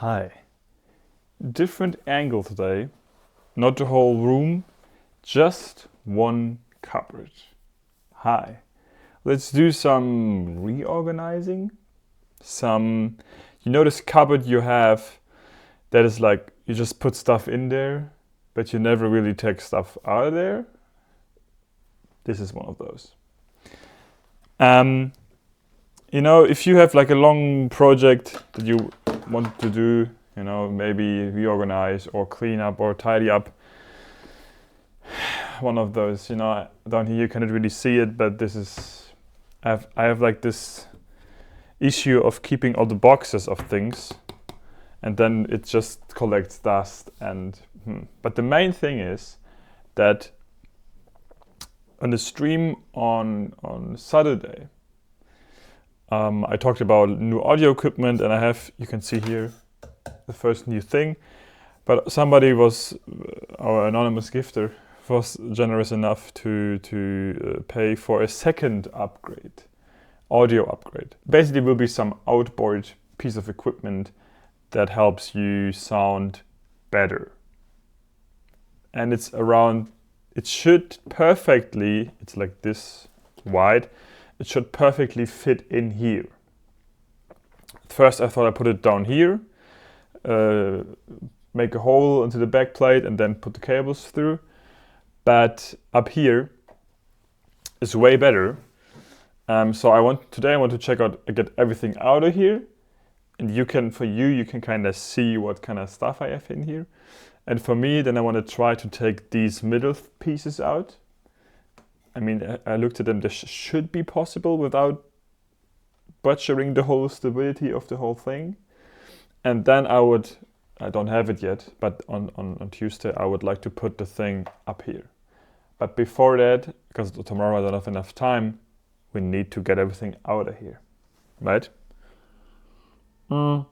Hi. Different angle today. Not the whole room, just one cupboard. Hi. Let's do some reorganizing. You know this cupboard you have that is like you just put stuff in there, but you never really take stuff out of there? This is one of those. If you have like a long project that you want to do, maybe reorganize or clean up or tidy up, one of those, down here you cannot really see it, but this is, I have like this issue of keeping all the boxes of things, and then it just collects dust but the main thing is that on the stream on Saturday, I talked about new audio equipment, and you can see here the first new thing. But somebody our anonymous gifter, was generous enough to pay for a second upgrade, audio upgrade. Basically, will be some outboard piece of equipment that helps you sound better. And it's like this wide. It should perfectly fit in here. At first I thought I put it down here, make a hole into the back plate and then put the cables through. But up here is way better. So today I want to get everything out of here. And you can kind of see what kind of stuff I have in here. And for me, then I want to try to take these middle pieces out. I mean, I looked at them, this should be possible without butchering the whole stability of the whole thing. And then I don't have it yet, but on Tuesday I would like to put the thing up here. But before that, because tomorrow I don't have enough time, we need to get everything out of here, right? I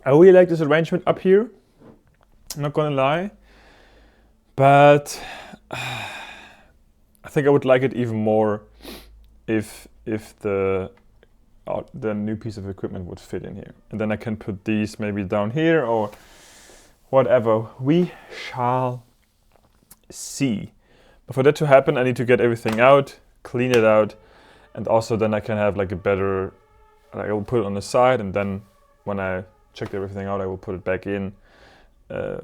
really like this arrangement up here, I'm not gonna lie, but I think I would like it even more if the new piece of equipment would fit in here. And then I can put these maybe down here or whatever. We shall see. But for that to happen, I need to get everything out, clean it out, and also then I can have like I will put it on the side, and then when I checked everything out, I will put it back in,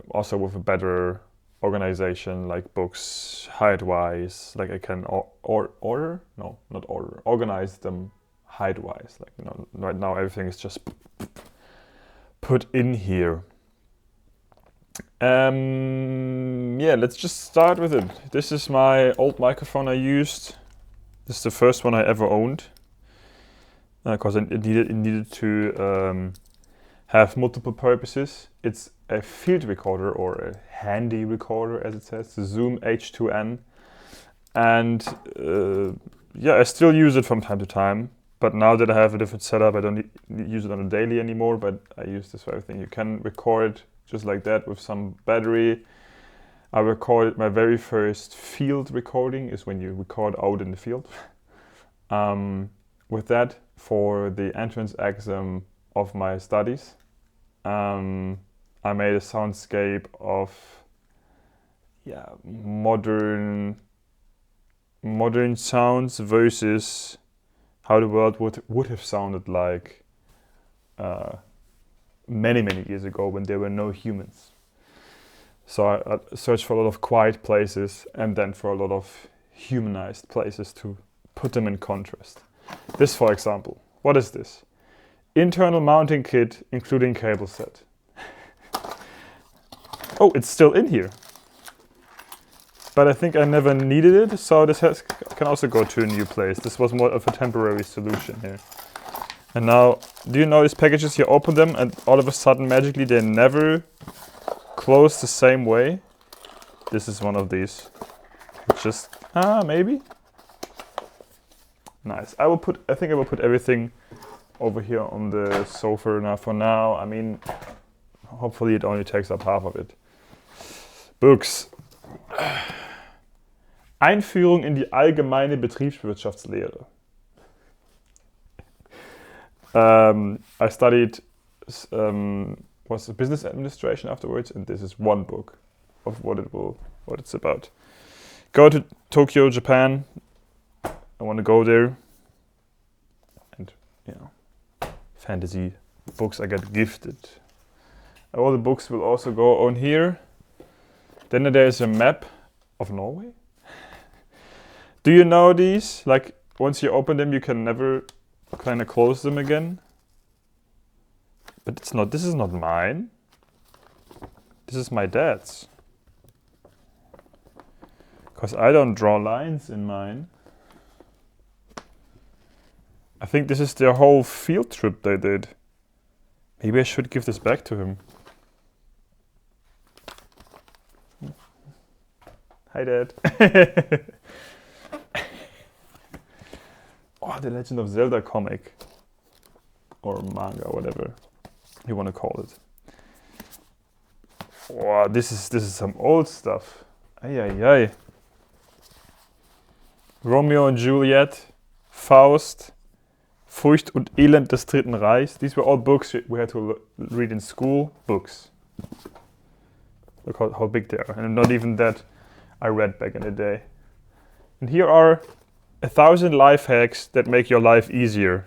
also with a better organization, like books height-wise, like I can organize them height-wise. Like right now everything is just put in here. Let's just start with it. This is my old microphone I used. This is the first one I ever owned, because it needed to have multiple purposes. It's a field recorder, or a handy recorder as it says, the Zoom H2N. And I still use it from time to time, but now that I have a different setup, I don't use it on a daily anymore, but I use this for everything. You can record just like that with some battery. I recorded my very first field recording, is when you record out in the field. With that, for the entrance exam of my studies, I made a soundscape of modern sounds versus how the world would have sounded like many years ago when there were no humans. So I searched for a lot of quiet places and then for a lot of humanized places to put them in contrast. This, for example, what is this? Internal mounting kit, including cable set. Oh, it's still in here. But I think I never needed it, so this can also go to a new place. This was more of a temporary solution here. And now, do you know these packages? You open them and all of a sudden, magically, they never close the same way. This is one of these. Just, maybe? Nice. I think I will put everything over here on the sofa now for now. I mean, hopefully it only takes up half of it. Books. Einführung in die allgemeine Betriebswirtschaftslehre. I studied was a business administration afterwards, and this is one book of what it's about. Go to Tokyo, Japan. I want to go there, and fantasy books I get gifted. All the books will also go on here. Then there's a map of Norway. Do you know these? Like, once you open them, you can never kind of close them again. But it's not. This is not mine. This is my dad's. Because I don't draw lines in mine. I think this is their whole field trip they did. Maybe I should give this back to him. Hi, Dad. Oh, the Legend of Zelda comic. Or manga, whatever you want to call it. Oh, this is some old stuff. Ay, ay, ay. Romeo and Juliet, Faust, Furcht und Elend des Dritten Reichs. These were all books we had to read in school. Books. Look how big they are. And not even that I read back in the day. And here are 1,000 life hacks that make your life easier.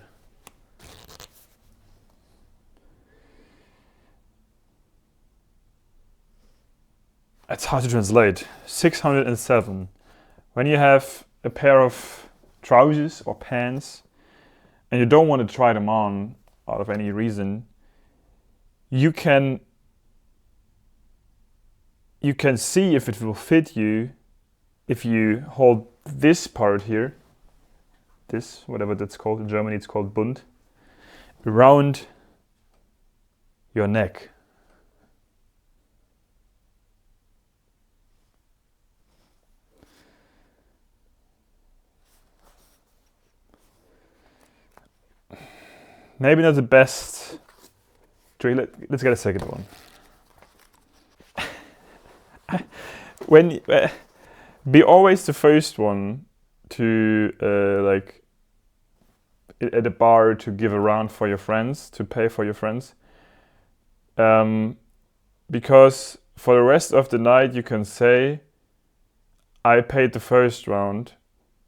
It's hard to translate. 607. When you have a pair of trousers or pants and you don't want to try them on out of any reason, you can see if it will fit you if you hold this part here, this, whatever that's called, in Germany it's called Bund, around your neck. Maybe not the best. Let's get a second one. Be always the first one to at a bar to give a round for your friends, to pay for your friends, because for the rest of the night you can say, I paid the first round,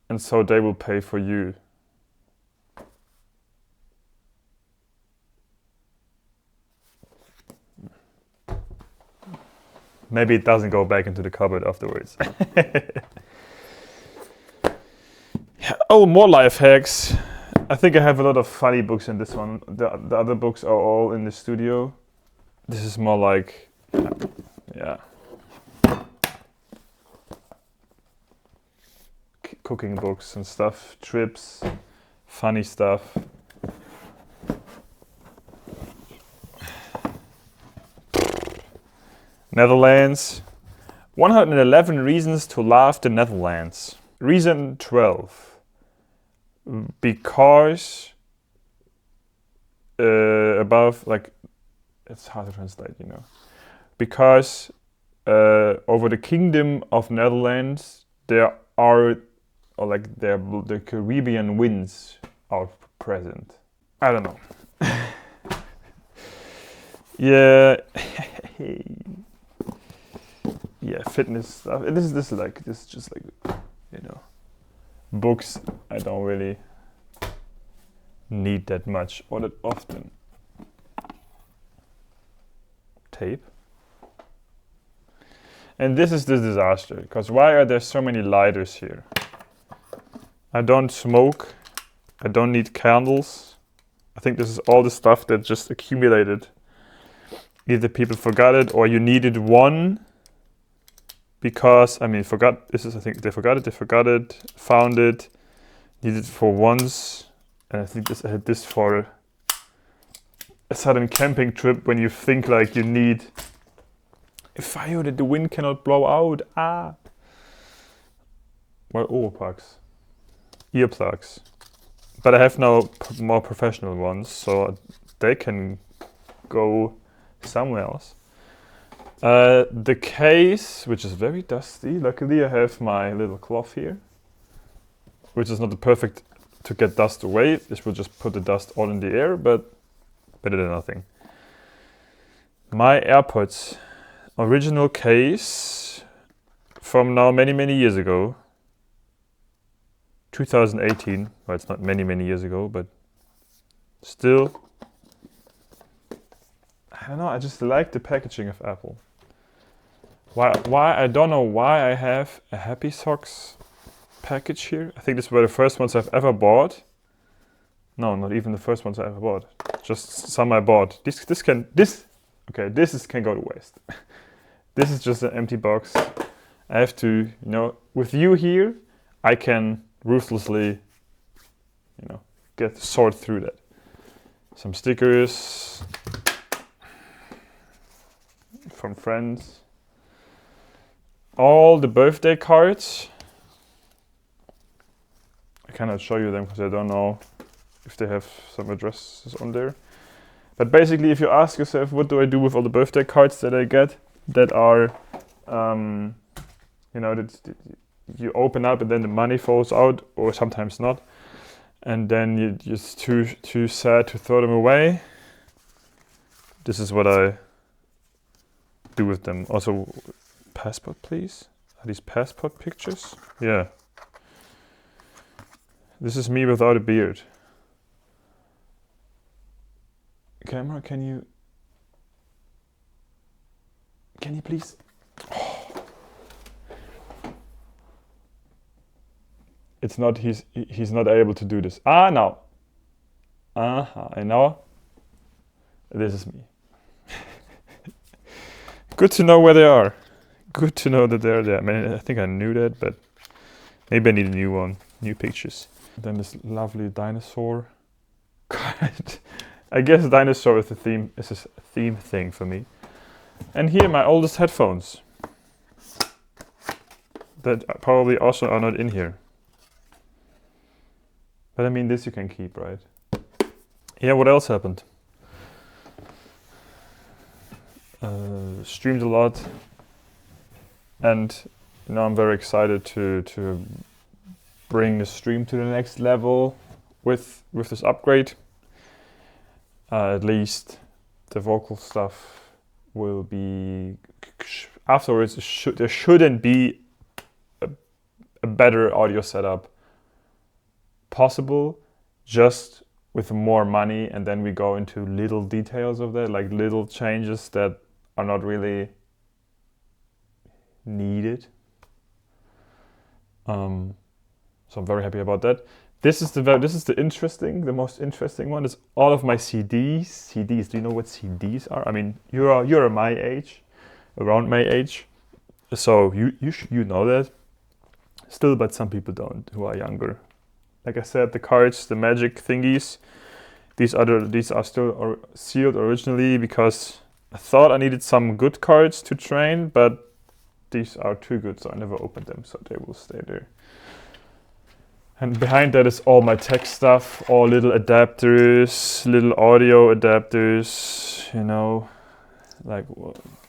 and so they will pay for you. Maybe it doesn't go back into the cupboard afterwards. Oh, more life hacks. I think I have a lot of funny books in this one. The other books are all in the studio. This is more like, cooking books and stuff, trips, funny stuff. Netherlands. 111 reasons to love the Netherlands. Reason 12. Because above, like, it's hard to translate, you know. Because over the Kingdom of Netherlands, there are, or like, the Caribbean winds are present. I don't know. Yeah. Yeah, fitness stuff. This is just like, you know, books I don't really need that much or that often. Tape. And this is the disaster, because why are there so many lighters here? I don't smoke. I don't need candles. I think this is all the stuff that just accumulated. Either people forgot it or you needed one. Because, I think they forgot it, found it, needed it for once. And I think I had this for a sudden camping trip when you think like you need a fire that the wind cannot blow out. Well, earplugs. But I have now more professional ones, so they can go somewhere else. The case, which is very dusty. Luckily I have my little cloth here, which is not the perfect to get dust away. This will just put the dust all in the air, but better than nothing. My AirPods, original case from now many years ago. 2018. Well, it's not many years ago, but still. I don't know, I just like the packaging of Apple. Why I don't know why I have a Happy Socks package here. I think these were the first ones I've ever bought. No, not even the first ones I ever bought. Just some I bought. This can go to waste. This is just an empty box. I have to, you know, with you here, I can ruthlessly, you know, sort through that. Some stickers from friends. All the birthday cards. I cannot show you them because I don't know if they have some addresses on there. But basically, if you ask yourself, what do I do with all the birthday cards that I get that are, you know, that you open up and then the money falls out, or sometimes not, and then you're just too sad to throw them away. This is what I do with them. Also, passport, please. Are these passport pictures? Yeah. This is me without a beard. Camera, can you please? Oh. It's not, he's not able to do this. Ah, now. I know. This is me. Good to know where they are. Good to know that they're there. I mean, I think I knew that, but maybe I need a new one. New pictures. Then this lovely dinosaur card. I guess dinosaur is a theme thing for me. And here my oldest headphones. That probably also are not in here. But I mean, this you can keep, right? Yeah, what else happened? Streamed a lot. And you know, I'm very excited to bring the stream to the next level with this upgrade. At least the vocal stuff will be afterwards. There shouldn't be a better audio setup possible, just with more money, and then we go into little details of that, like little changes that are not really needed. So I'm very happy about that. This is the most interesting one. Is all of my CDs. CDs. Do you know what CDs are? I mean, you're my age, around my age, so you know that. Still, but some people don't who are younger. Like I said, the cards, the magic thingies. These are still sealed originally because I thought I needed some good cards to train, but these are too good, so I never opened them, so they will stay there. And behind that is all my tech stuff, all little adapters, little audio adapters, you know, like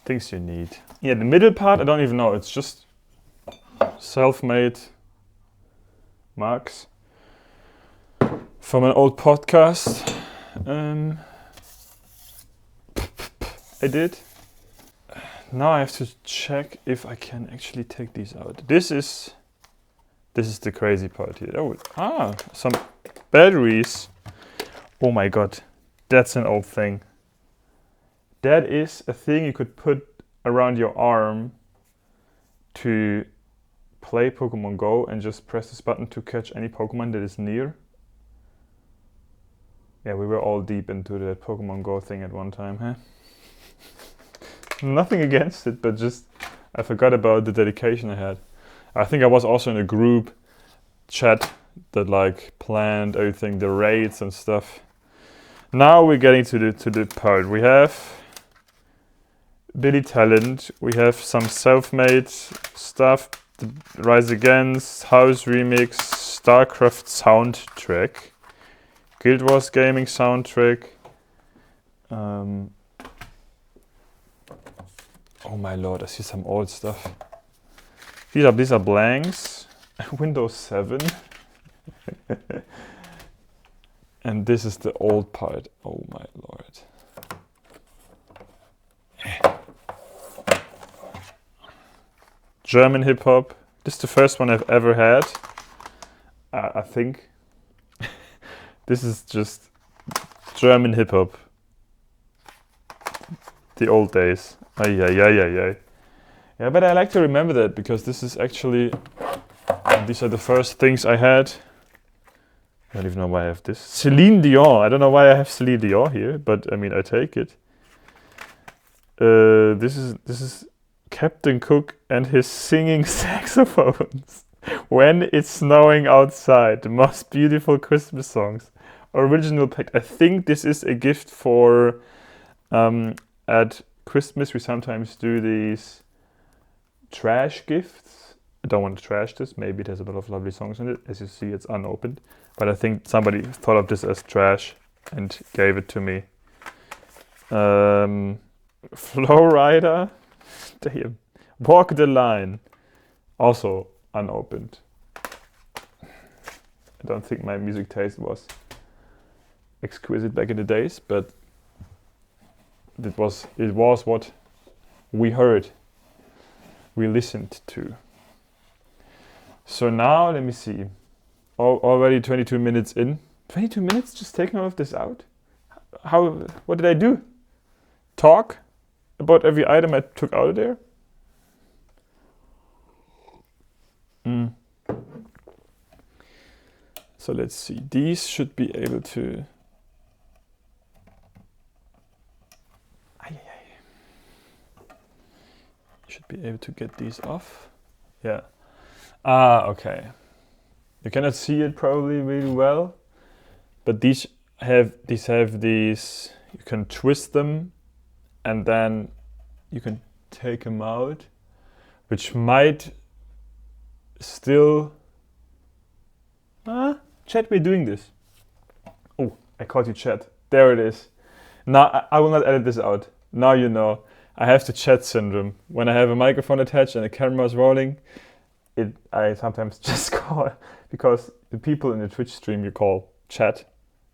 things you need. Yeah, the middle part, I don't even know, it's just self-made marks from an old podcast I did. Now I have to check if I can actually take these out. This is the crazy part here. Some batteries. Oh my god, that's an old thing. That is a thing you could put around your arm to play Pokemon Go and just press this button to catch any Pokemon that is near. Yeah, we were all deep into that Pokemon Go thing at one time, huh? Nothing against it, but just I forgot about the dedication I had. I think I was also in a group chat that like planned everything, the raids and stuff. Now we're getting to the part. We have Billy Talent, we have some self-made stuff, the Rise Against, House Remix, StarCraft soundtrack, Guild Wars Gaming soundtrack. Oh my lord, I see some old stuff. These are blanks. Windows 7. And this is the old part. Oh my lord. German hip hop. This is the first one I've ever had. I think. This is just German hip hop. The old days. Ay, ay, ay, ay, ay. Yeah, but I like to remember that because this is actually, these are the first things I had. I don't even know why I have this. Celine Dion. I don't know why I have Celine Dion here, but I mean, I take it. This is Captain Cook and his singing saxophones. When it's snowing outside, the most beautiful Christmas songs. Original pack. I think this is a gift for at Christmas. We sometimes do these trash gifts. I don't want to trash this. Maybe it has a lot of lovely songs in it. As you see, it's unopened. But I think somebody thought of this as trash and gave it to me. Flowrider. Damn. Walk the Line. Also unopened. I don't think my music taste was exquisite back in the days, but it was what we heard, we listened to. So now let me see. Already 22 minutes in. 22 minutes just taking all of this out? What did I do? Talk about every item I took out of there? So let's see. These should be able to. Should be able to get these off. Yeah. Okay. You cannot see it probably really well, but these have these. You can twist them, and then you can take them out, which might still. Chat, we're doing this. Oh, I caught you, chat. There it is. Now I will not edit this out. Now you know. I have the chat syndrome. When I have a microphone attached and the camera is rolling, I sometimes just call, because the people in the Twitch stream you call chat,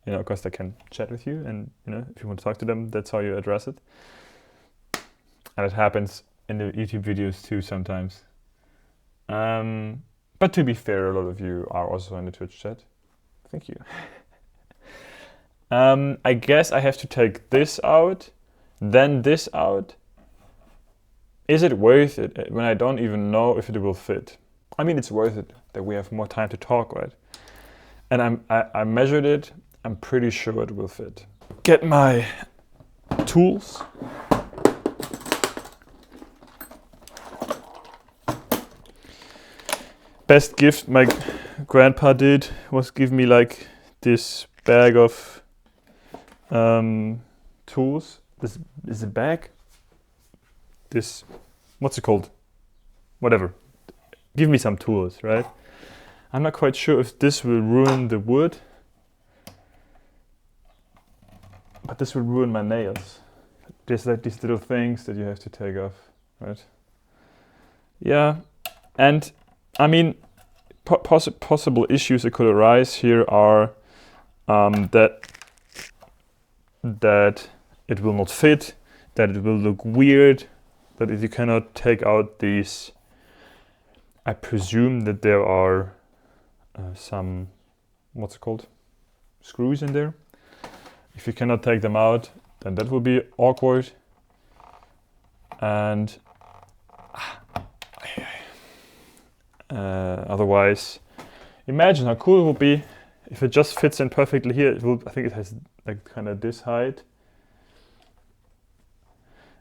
because they can chat with you, and if you want to talk to them, that's how you address it. And it happens in the YouTube videos too sometimes. But to be fair, a lot of you are also in the Twitch chat. Thank you. I guess I have to take this out, then this out. Is it worth it when I don't even know if it will fit? I mean, it's worth it that we have more time to talk, right? And I measured it. I'm pretty sure it will fit. Get my tools. Best gift my grandpa did was give me like this bag of tools. This is a bag. This, what's it called? Whatever. Give me some tools, right? I'm not quite sure if this will ruin the wood, but this will ruin my nails. There's like these little things that you have to take off, right? Yeah, and I mean, possible issues that could arise here are that it will not fit, that it will look weird, that if you cannot take out these, I presume that there are some, what's it called, screws in there. If you cannot take them out, then that will be awkward. And otherwise, imagine how cool it would be if it just fits in perfectly here. It will, I think it has like kind of this height.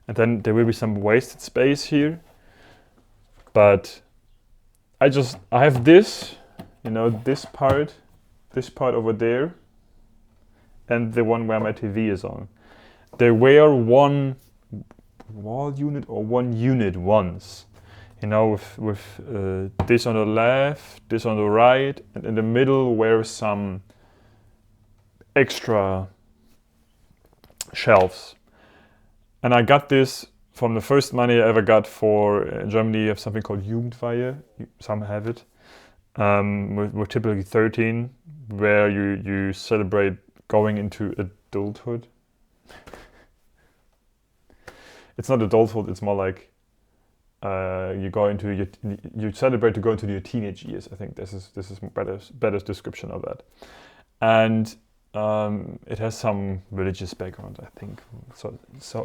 And then there will be some wasted space here. But I have this, this part over there, and the one where my TV is on. They were one wall unit or one unit once. With this on the left, this on the right, and in the middle were some extra shelves. And I got this from the first money I ever got for in Germany. You have something called Jugendweihe. Some have it. We're typically 13, where you celebrate going into adulthood. It's not adulthood, it's more like you celebrate to go into your teenage years. I think this is better description of that. And it has some religious background, I think. So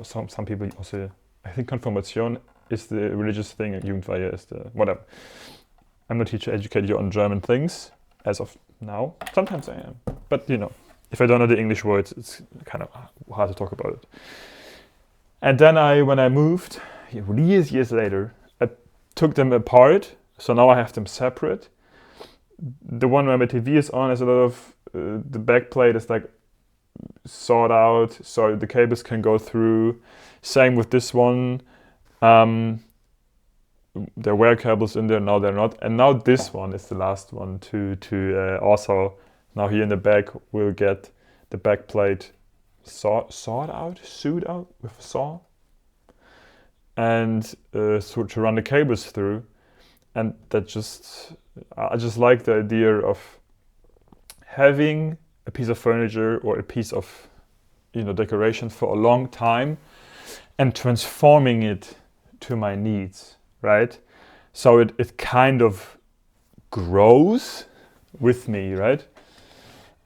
some people also, I think Konfirmation is the religious thing, and Jugendweihe is the whatever. I'm not here to educate you on German things as of now. Sometimes I am, but you know, if I don't know the English words, it's kind of hard to talk about it. And then when I moved, years later, I took them apart. So now I have them separate. The one where my TV is on is a lot of the back plate is like sawed out, so the cables can go through. Same with this one. There were cables in there, now they're not. And now this one is the last one to also, now here in the back, we'll get the back plate sewed out with a saw. And so to run the cables through. And I just like the idea of having a piece of furniture or a piece of, decoration for a long time and transforming it to my needs, right? So it kind of grows with me, right?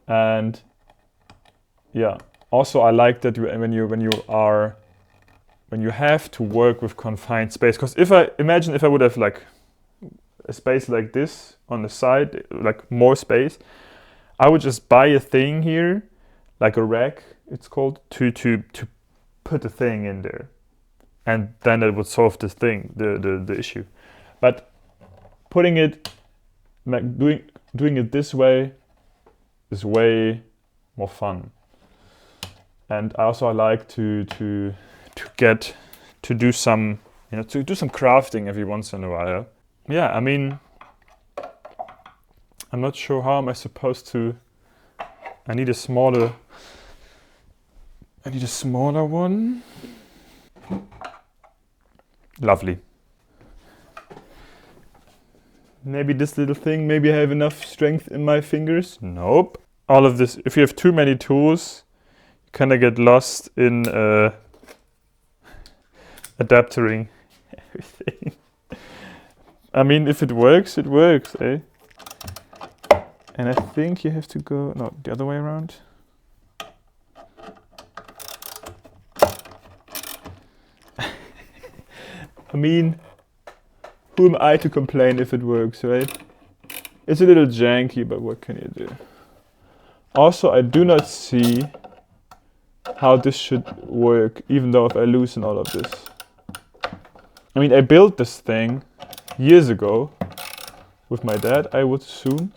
And yeah, also I like that when you have to work with confined space, because if I would have like a space like this on the side, like more space, I would just buy a thing here, like a rack, it's called, to put the thing in there, and then it would solve the thing, the issue. But putting it, like doing it this way, is way more fun. And also I like to do some crafting every once in a while. Yeah, I mean, I'm not sure how am I supposed to. I need a smaller one. Lovely. Maybe this little thing, maybe I have enough strength in my fingers. Nope. All of this, if you have too many tools, you kind of get lost in adaptering everything. I mean, if it works, eh? And I think you have to go, no, the other way around. I mean, who am I to complain if it works, right? It's a little janky, but what can you do? Also, I do not see how this should work, even though if I loosen all of this. I mean, I built this thing years ago with my dad, I would assume.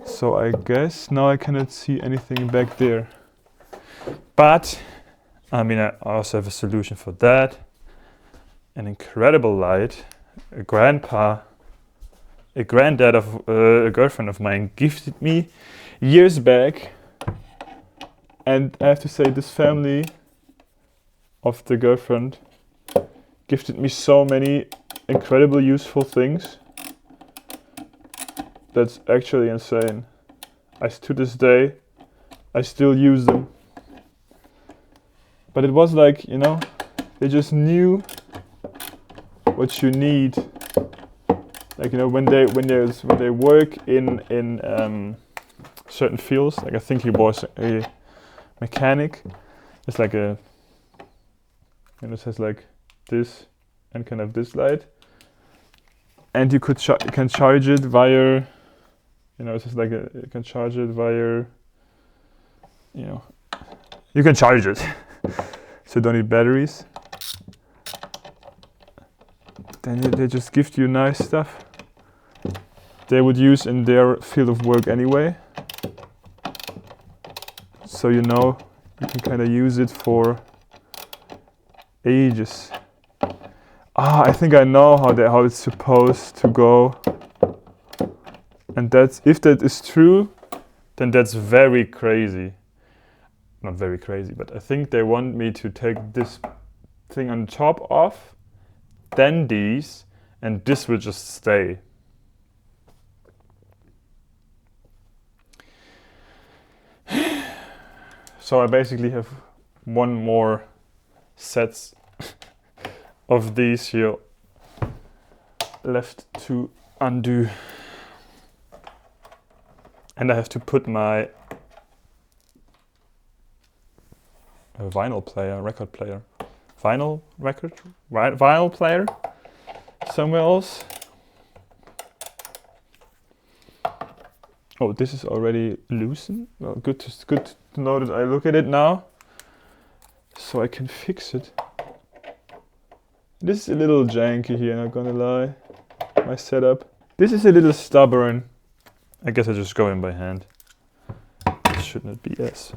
So I guess now I cannot see anything back there. But, I mean, I also have a solution for that. An incredible light. A granddad of a girlfriend of mine gifted me years back. And I have to say, this family of the girlfriend gifted me so many incredible useful things. That's actually insane. To this day, I still use them. But it was like, they just knew what you need. Like, when they work in certain fields, like I think he was a mechanic. It's like it has like this and kind of this light. And you can charge it via, it's just like you can charge it via, you can charge it. So you don't need batteries. Then they just gift you nice stuff they would use in their field of work anyway. So you can kind of use it for ages. I think I know how it's supposed to go. And if that is true, then that's very crazy. Not very crazy, but I think they want me to take this thing on top off, then these, and this will just stay. So I basically have one more sets of these here left to undo. And I have to put my vinyl player, record player, vinyl record, vinyl player somewhere else. Oh, this is already loosened. Well, good to know that I look at it now, so I can fix it. This is a little janky here, not gonna lie. My setup. This is a little stubborn. I guess I just go in by hand. It should not be as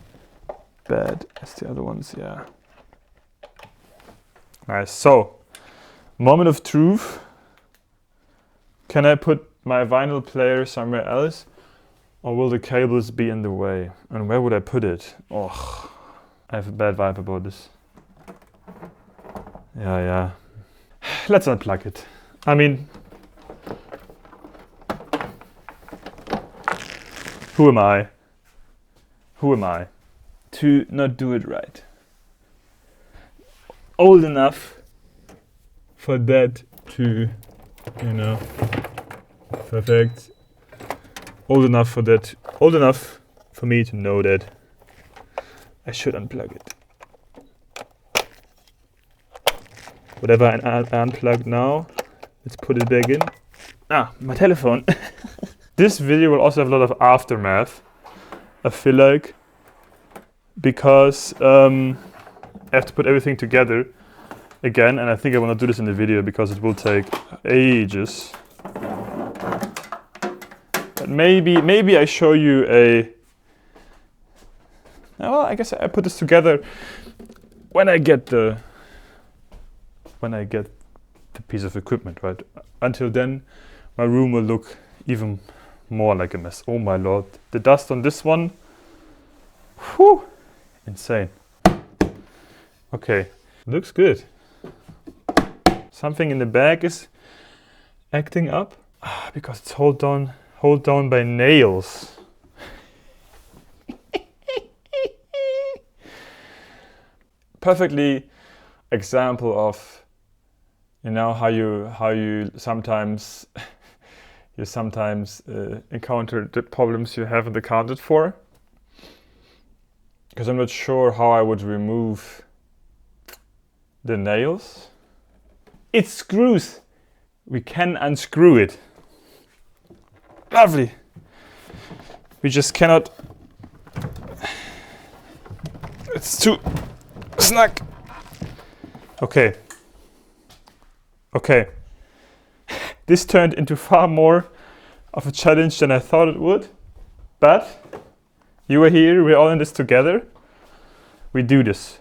bad as the other ones, yeah. Nice. So, moment of truth. Can I put my vinyl player somewhere else? Or will the cables be in the way? And where would I put it? Oh, I have a bad vibe about this. Yeah. Let's unplug it. I mean, who am I? Who am I to not do it right? Old enough for that to, perfect. Old enough for that. Old enough for me to know that I should unplug it. Whatever I unplugged now, let's put it back in. Ah, my telephone. This video will also have a lot of aftermath, I feel like, because I have to put everything together again, and I think I will not do this in the video because it will take ages. But maybe I show you a... Well, I guess I put this together when I get the piece of equipment, right? Until then, my room will look even more like a mess. Oh my lord, the dust on this one, whew, insane. Okay, looks good. Something in the bag is acting up because it's held down by nails. Perfectly example of how you sometimes encounter the problems you haven't accounted for. Because I'm not sure how I would remove the nails. It screws. We can unscrew it. Lovely. We just cannot. It's too snug. Okay. This turned into far more of a challenge than I thought it would. But you were here, we're all in this together. We do this.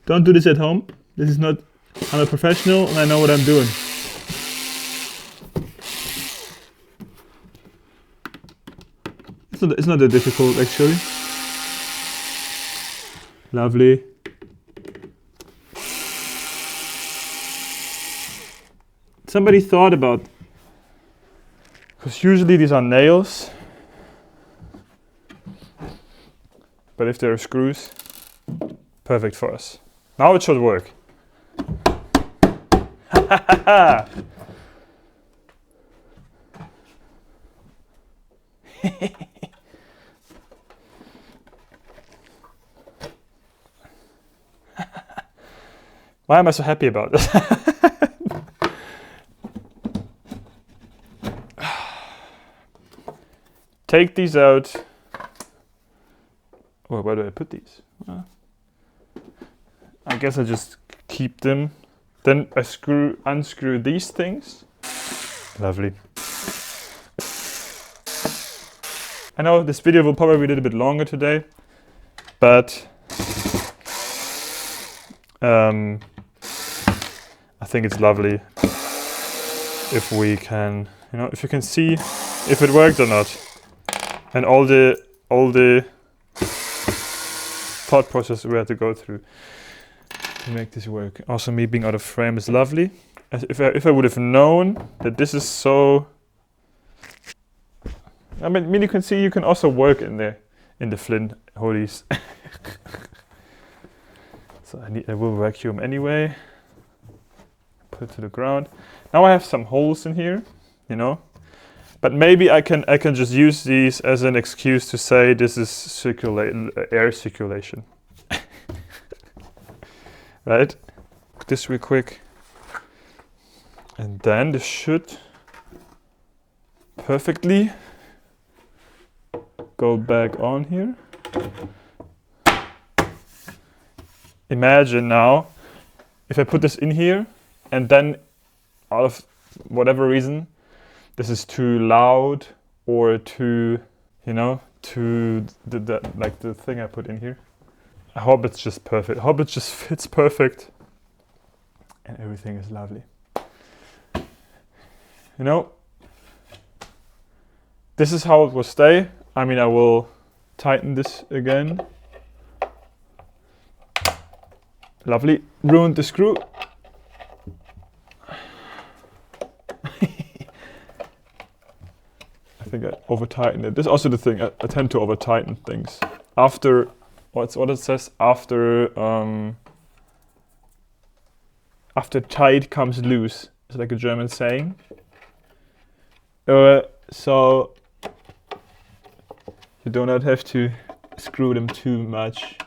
Don't do this at home. This is not, I'm a professional and I know what I'm doing. It's not that difficult actually. Lovely. Somebody thought about, because usually these are nails, but if there are screws, perfect for us. Now it should work. Why am I so happy about this? Take these out. Well, where do I put these? I guess I just keep them. Then I unscrew these things. Lovely. I know this video will probably be a little bit longer today, but I think it's lovely if we can, if you can see if it worked or not, and all the thought process we had to go through to make this work. Also, me being out of frame is lovely. If I would have known that this is so, I mean, you can see you can also work in there. in the Flint hoodies. So I will vacuum anyway. Put it to the ground. Now I have some holes in here, you know. But maybe I can just use these as an excuse to say this is air circulation. Right? This real quick. And then this should perfectly go back on here. Imagine now, if I put this in here and then out of whatever reason, this is too loud or too, you know, too, like the thing I put in here. I hope it's just perfect. I hope it just fits perfect and everything is lovely. You know, this is how it will stay. I mean, I will tighten this again. Lovely. Ruined the screw. I think I over-tightened it. This is also the thing. I tend to over-tighten things. After, what it says? After tight comes loose. It's like a German saying. So you do not have to screw them too much.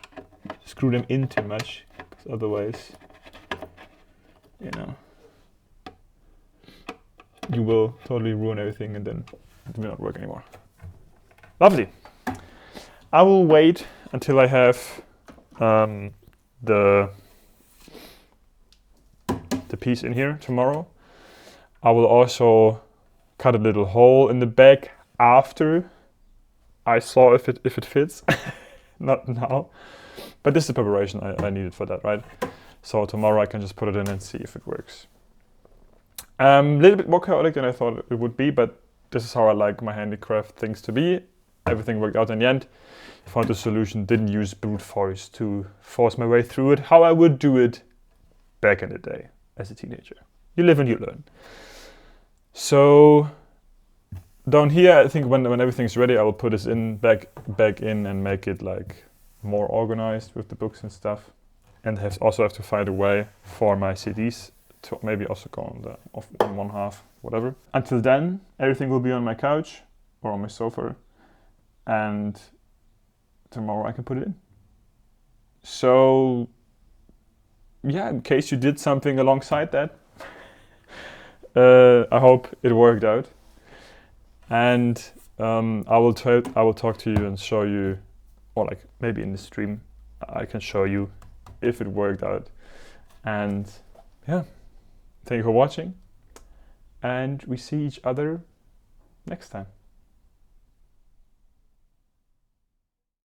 Screw them in too much. Because otherwise, you know, you will totally ruin everything and then it will not work anymore. Lovely. I will wait until I have the piece in here tomorrow. I will also cut a little hole in the back after I saw if it fits. Not now. But this is the preparation I needed for that, right? So tomorrow I can just put it in and see if it works. A little bit more chaotic than I thought it would be, but this is how I like my handicraft things to be. Everything worked out in the end. Found a solution, didn't use brute force to force my way through it, how I would do it back in the day as a teenager. You live and you learn. So down here, I think when everything's ready, I will put this in back in and make it like more organized with the books and stuff. And also have to find a way for my CDs to maybe also go on one half, whatever. Until then, everything will be on my couch or on my sofa, and tomorrow I can put it in. So yeah, in case you did something alongside that, I hope it worked out. And I will talk to you and show you, or like maybe in the stream, I can show you if it worked out. And yeah, thank you for watching, and we see each other next time.